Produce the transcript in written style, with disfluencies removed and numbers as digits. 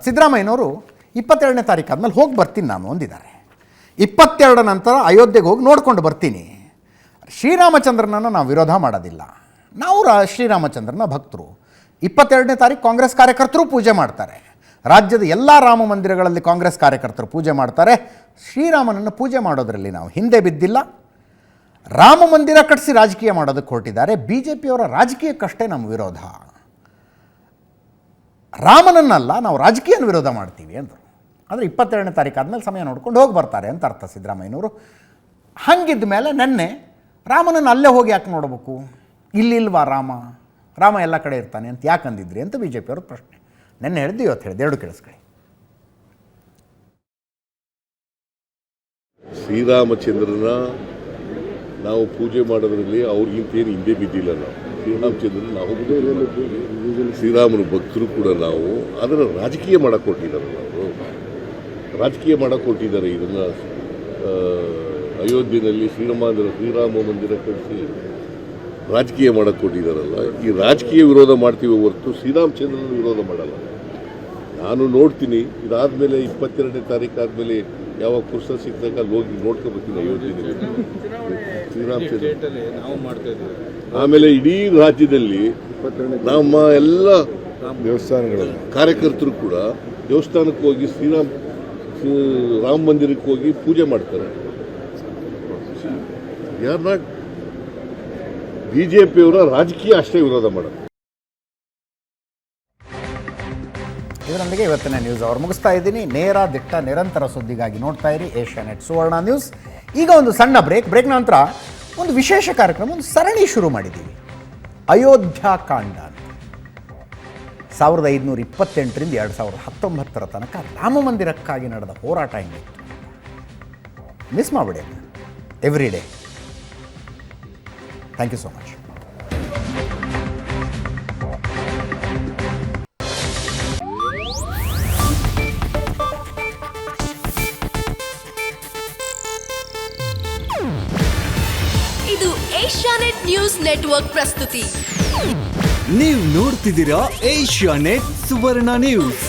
ಸಿದ್ದರಾಮಯ್ಯನವರು 22ನೇ ತಾರೀಕು ಆದಮೇಲೆ ಹೋಗಿ ಬರ್ತೀನಿ ನಾನು ಅಂದಿದ್ದಾರೆ. 22 ನಂತರ ಅಯೋಧ್ಯೆಗೆ ಹೋಗಿ ನೋಡ್ಕೊಂಡು ಬರ್ತೀನಿ. ಶ್ರೀರಾಮಚಂದ್ರನನ್ನು ನಾವು ವಿರೋಧ ಮಾಡೋದಿಲ್ಲ, ನಾವು ಶ್ರೀರಾಮಚಂದ್ರನ ಭಕ್ತರು. 22ನೇ ತಾರೀಕು ಕಾಂಗ್ರೆಸ್ ಕಾರ್ಯಕರ್ತರು ಪೂಜೆ ಮಾಡ್ತಾರೆ. ರಾಜ್ಯದ ಎಲ್ಲ ರಾಮ ಮಂದಿರಗಳಲ್ಲಿ ಕಾಂಗ್ರೆಸ್ ಕಾರ್ಯಕರ್ತರು ಪೂಜೆ ಮಾಡ್ತಾರೆ. ಶ್ರೀರಾಮನನ್ನು ಪೂಜೆ ಮಾಡೋದರಲ್ಲಿ ನಾವು ಹಿಂದೆ ಬಿದ್ದಿಲ್ಲ. ರಾಮ ಮಂದಿರ ಕಟ್ಟಿಸಿ ರಾಜಕೀಯ ಮಾಡೋದಕ್ಕೆ ಹೊರಟಿದ್ದಾರೆ. ಬಿ ಜೆ ಪಿಯವರ ರಾಜಕೀಯಕ್ಕಷ್ಟೇ ನಮ್ಮ ವಿರೋಧ, ರಾಮನನ್ನಲ್ಲ, ನಾವು ರಾಜಕೀಯನ ವಿರೋಧ ಮಾಡ್ತೀವಿ ಅಂದರು. ಆದರೆ 22ನೇ ತಾರೀಕು ಆದಮೇಲೆ ಸಮಯ ನೋಡ್ಕೊಂಡು ಹೋಗಿ ಬರ್ತಾರೆ ಅಂತ ಅರ್ಥ ಸಿದ್ದರಾಮಯ್ಯನವರು. ಹಂಗಿದ್ದ ಮೇಲೆ ನೆನ್ನೆ ರಾಮನನ್ನು ಅಲ್ಲೇ ಹೋಗಿ ಯಾಕೆ ನೋಡಬೇಕು, ಇಲ್ಲಿಲ್ವಾ ರಾಮ ಎಲ್ಲ ಕಡೆ ಇರ್ತಾನೆ ಅಂತ ಯಾಕೆ ಅಂದಿದ್ರಿ ಅಂತ ಬಿ ಜೆ ಪಿಯವ್ರ ಪ್ರಶ್ನೆ. ನೆನ್ನೆ ಹೇಳಿದ್ದು ಇವತ್ತು ಹೇಳಿದ್ದು, ಎರಡು ಕೇಳಿಸ್ಕೊಳ್ಳಿ. ಶ್ರೀರಾಮಚಂದ್ರನ ನಾವು ಪೂಜೆ ಮಾಡೋದ್ರಲ್ಲಿ ಅವ್ರಿಗಿಂತೇನು ಹಿಂದೆ ಬಿದ್ದಿಲ್ಲ. ನಾವು ಶ್ರೀರಾಮಚಂದ್ರನ ನಾವು ಶ್ರೀರಾಮನ ಭಕ್ತರು ಕೂಡ ನಾವು. ಅದನ್ನು ರಾಜಕೀಯ ಮಾಡಕ್ಕೆ ಕೊಟ್ಟಿದ್ದಾರೆ. ನಾವು ರಾಜಕೀಯ ಮಾಡಕ್ಕೆ ಕೊಟ್ಟಿದ್ದಾರೆ. ಇದನ್ನು ಅಯೋಧ್ಯೆಯಲ್ಲಿ ಶ್ರೀರಾಮ ಮಂದಿರ ಕಟ್ಟಿಸಿ ರಾಜಕೀಯ ಮಾಡಕ್ಕೆ ಕೊಟ್ಟಿದ್ದಾರಲ್ಲ, ಈ ರಾಜಕೀಯ ವಿರೋಧ ಮಾಡ್ತೀವಿ ಹೊರತು ಶ್ರೀರಾಮಚಂದ್ರನ ವಿರೋಧ ಮಾಡಲ್ಲ. ನಾನು ನೋಡ್ತೀನಿ, ಇದಾದಮೇಲೆ 22ನೇ ತಾರೀಕು ಆದಮೇಲೆ ಯಾವಾಗ ಪುಸ್ತಕ ಸಿಕ್ಕಿದಾಗ ಅಲ್ಲಿ ಹೋಗಿ ನೋಡ್ಕೊಬರ್ತೀನಿ ಅಯೋಧ್ಯೆಯಲ್ಲಿ ಶ್ರೀರಾಮಚಂದ್ರ. ಆಮೇಲೆ ಇಡೀ ರಾಜ್ಯದಲ್ಲಿ ನಮ್ಮ ಎಲ್ಲ ದೇವಸ್ಥಾನಗಳ ಕಾರ್ಯಕರ್ತರು ಕೂಡ ದೇವಸ್ಥಾನಕ್ಕೆ ಹೋಗಿ ರಾಮ ಮಂದಿರಕ್ಕೆ ಹೋಗಿ ಪೂಜೆ ಮಾಡ್ತಾರೆ. ಯಾರು ನಾಟ್ ಬಿಜೆಪಿಯವರ ರಾಜಕೀಯ ಅಷ್ಟೇ ವಿರೋಧ ಮಾಡೋದು. ಇದರೊಂದಿಗೆ ಇವತ್ತಿನ ನ್ಯೂಸ್ ಅವರು ಮುಗಿಸ್ತಾ ಇದ್ದೀನಿ. ನೇರ ದಿಟ್ಟ ನಿರಂತರ ಸುದ್ದಿಗಾಗಿ ನೋಡ್ತಾ ಇರಿ ಏಷ್ಯಾನೆಟ್ ಸುವರ್ಣ ನ್ಯೂಸ್. ಈಗ ಒಂದು ಸಣ್ಣ ಬ್ರೇಕ್ ನಂತರ ಒಂದು ವಿಶೇಷ ಕಾರ್ಯಕ್ರಮ, ಒಂದು ಸರಣಿ ಶುರು ಮಾಡಿದ್ದೀವಿ. ಅಯೋಧ್ಯಾಕಾಂಡ 1528ರಿಂದ 2019 ತನಕ ರಾಮ ಮಂದಿರಕ್ಕಾಗಿ ನಡೆದ ಹೋರಾಟ ಹೆಂಗಿತ್ತು ಮಿಸ್ ಮಾಡಿಬಿಡಿ every day. Thank you so much. ಇದು ಏಷ್ಯಾನೆಟ್ ನ್ಯೂಸ್ ನೆಟ್ವರ್ಕ್ ಪ್ರಸ್ತುತಿ. ನೀವು ನೋಡ್ತಿದ್ದೀರಾ ಏಷ್ಯಾನೆಟ್ ಸುವರ್ಣ ನ್ಯೂಸ್.